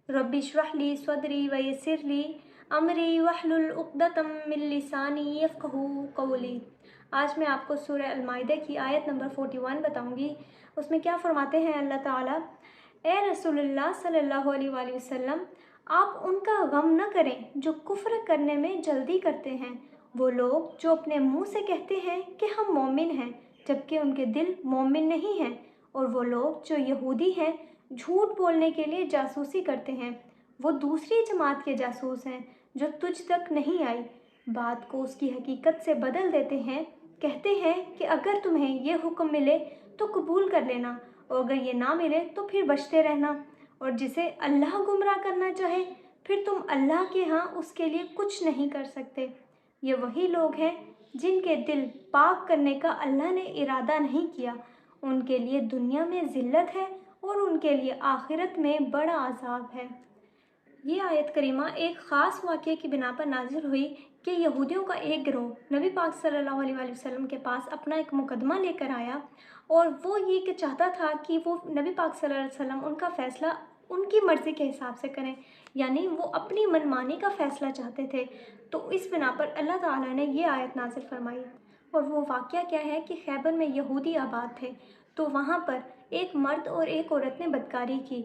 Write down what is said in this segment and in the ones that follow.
Rabbi इश्रह ली सदरी व यस्सिर ली अमरी वहलुल उक़दतम मिन लिसानी यफ़क़हू क़ौली। आज मैं आपको सूरह अल-माइदा की आयत नंबर 41 बताऊंगी। उसमें क्या फरमाते हैं अल्लाह ताला, ए रसूलुल्लाह सल्लल्लाहु अलैहि वसल्लम, आप उनका गम न करें जो कुफ्र करने में जल्दी करते हैं, वो लोग जो अपने मुंह से कहते हैं कि हम मोमिन हैं जबकि उनके दिल मोमिन नहीं हैं, और वो लोग जो यहूदी हैं झूठ बोलने के लिए जासूसी करते हैं, वो दूसरी जमात के जासूस हैं जो तुझ तक नहीं आई, बात को उसकी हकीकत से बदल देते हैं, कहते हैं कि अगर तुम्हें ये हुक्म मिले तो कबूल कर लेना, और अगर ये ना मिले तो फिर बचते रहना, और जिसे अल्लाह गुमराह करना चाहे फिर तुम अल्लाह के यहाँ उसके लिए कुछ नहीं कर सकते। ये वही लोग हैं जिनके दिल पाक करने का अल्लाह ने इरादा नहीं किया, उनके लिए दुनिया में ज़िल्लत है और उनके लिए आखिरत में बड़ा अज़ाब है। ये आयत करीमा एक ख़ास वाक़े की बिना पर नाजिल हुई कि यहूदियों का एक गिरोह नबी पाक सल्लल्लाहु अलैहि वसल्लम के पास अपना एक मुकदमा लेकर आया, और वो ये कि चाहता था कि वो नबी पाक सल्लल्लाहु अलैहि वसल्लम उनका फ़ैसला उनकी मर्ज़ी के हिसाब से करें, यानी वो अपनी मनमानी का फ़ैसला चाहते थे। तो इस बिना पर अल्लाह ताला ने ये आयत नाजिल फरमाई। और वो वाक़या क्या है कि खैबर में यहूदी आबाद थे, तो वहाँ पर एक मर्द और एक औरत ने बदकारी की,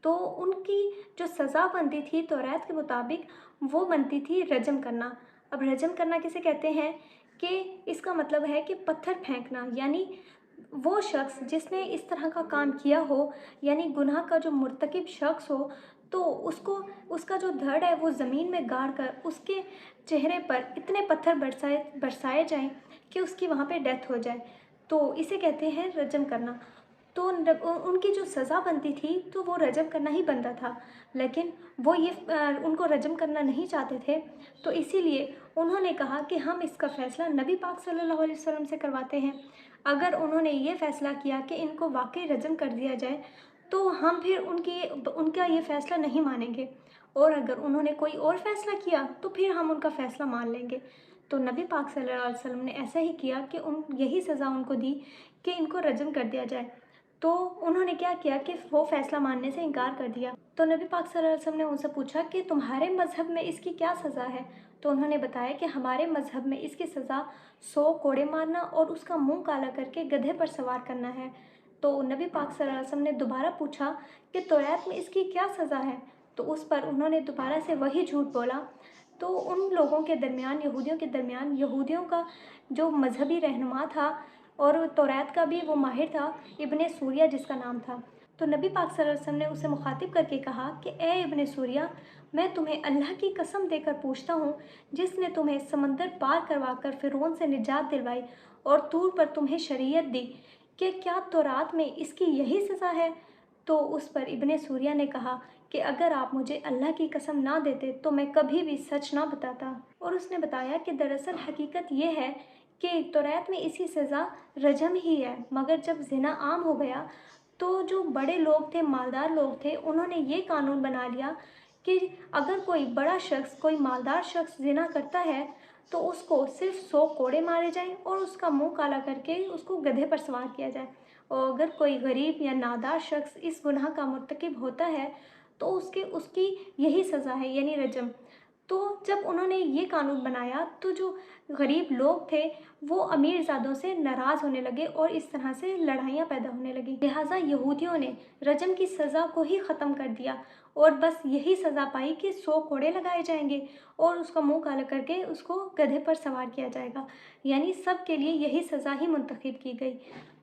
तो उनकी जो सज़ा बनती थी तौरात के मुताबिक वो बनती थी रजम करना। अब रजम करना किसे कहते हैं कि इसका मतलब है कि पत्थर फेंकना, यानी वो शख्स जिसने इस तरह का काम किया हो, यानी गुनाह का जो मुर्तकिब शख्स हो, तो उसको उसका जो धड़ है वो ज़मीन में गाड़ कर उसके चेहरे पर इतने पत्थर बरसाए जाएं कि उसकी वहाँ पे डेथ हो जाए, तो इसे कहते हैं रजम करना। तो उनकी जो सज़ा बनती थी तो वो रजम करना ही बनता था, लेकिन वो ये उनको रजम करना नहीं चाहते थे, तो इसीलिए उन्होंने कहा कि हम इसका फ़ैसला नबी पाक सल्लल्लाहु अलैहि वसल्लम से करवाते हैं। अगर उन्होंने ये फ़ैसला किया कि इनको वाकई रजम कर दिया जाए तो हम फिर उनका ये फ़ैसला नहीं मानेंगे, और अगर उन्होंने कोई और फ़ैसला किया तो फिर हम उनका फ़ैसला मान लेंगे। तो नबी पाक सल्लल्लाहु अलैहि वसल्लम ने ऐसा ही किया कि यही सज़ा उनको दी कि इनको रजम कर दिया जाए। तो उन्होंने क्या किया कि वो फ़ैसला मानने से इनकार कर दिया। तो नबी पाक सल्लल्लाहु अलैहि वसल्लम ने उनसे पूछा कि तुम्हारे मज़हब में इसकी क्या सज़ा है? तो उन्होंने बताया कि हमारे मज़हब में इसकी सज़ा 100 कोड़े मारना और उसका मुंह काला करके गधे पर सवार करना है। तो नबी पाक सल्लल्लाहु अलैहि वसल्लम ने दोबारा पूछा कि तौरात में इसकी क्या सज़ा है? तो उस पर उन्होंने दोबारा से वही झूठ बोला। तो उन लोगों के दरमियान, यहूदियों के दरमियान, यहूदियों का जो मजहबी रहनुमा था और तौरात का भी वो माहिर था, इब्ने सूरिया जिसका नाम था, तो नबी पाक सल्लल्लाहु अलैहि वसल्लम ने उसे मुखातिब करके कहा कि ए इब्ने सूरिया, मैं तुम्हें अल्लाह की कसम देकर पूछता हूँ जिसने तुम्हें समंदर पार करवा कर फ़िरौन से निजात दिलवाई और तूर पर तुम्हें शरीयत दी, कि क्या तौरात में इसकी यही सज़ा है? तो उस पर इब्ने सूरिया ने कहा कि अगर आप मुझे अल्लाह की कसम ना देते तो मैं कभी भी सच ना बताता। और उसने बताया कि दरअसल हकीकत ये है कि तौरात में इसकी सज़ा रजम ही है, मगर जब ज़िना आम हो गया तो जो बड़े लोग थे, मालदार लोग थे, उन्होंने ये कानून बना लिया कि अगर कोई बड़ा शख्स, कोई मालदार शख्स ज़िना करता है तो उसको सिर्फ 100 कोड़े मारे जाएं और उसका मुंह काला करके उसको गधे पर सवार किया जाए, और अगर कोई गरीब या नादार शख्स इस गुनाह का मुर्तकिब होता है तो उसकी यही सज़ा है, यानी रजम। तो जब उन्होंने ये कानून बनाया तो जो गरीब लोग थे वो अमीरज़ादों से नाराज़ होने लगे और इस तरह से लड़ाइयाँ पैदा होने लगी। लिहाजा यहूदियों ने रजम की सज़ा को ही ख़त्म कर दिया और बस यही सज़ा पाई कि 100 कोड़े लगाए जाएंगे और उसका मुंह काला करके उसको गधे पर सवार किया जाएगा, यानी सब के लिए यही सज़ा ही मुंतखब की गई।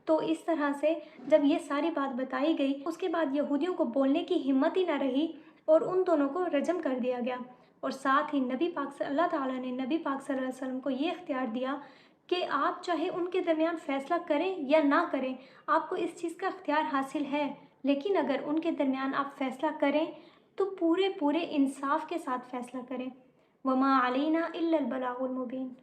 तो इस तरह से जब ये सारी बात बताई गई, उसके बाद यहूदियों को बोलने की हिम्मत ही ना रही और उन दोनों को रजम कर दिया गया। और साथ ही अल्लाह ताला ने नबी पाक सल्लल्लाहु अलैहि वसल्लम को ये इख्तियार दिया कि आप चाहे उनके दरमियान फ़ैसला करें या ना करें, आपको इस चीज़ का इख्तियार हासिल है, लेकिन अगर उनके दरमियान आप फ़ैसला करें तो पूरे इंसाफ के साथ फ़ैसला करें। वमा अलैना इल्लल बलागुल मुबीन।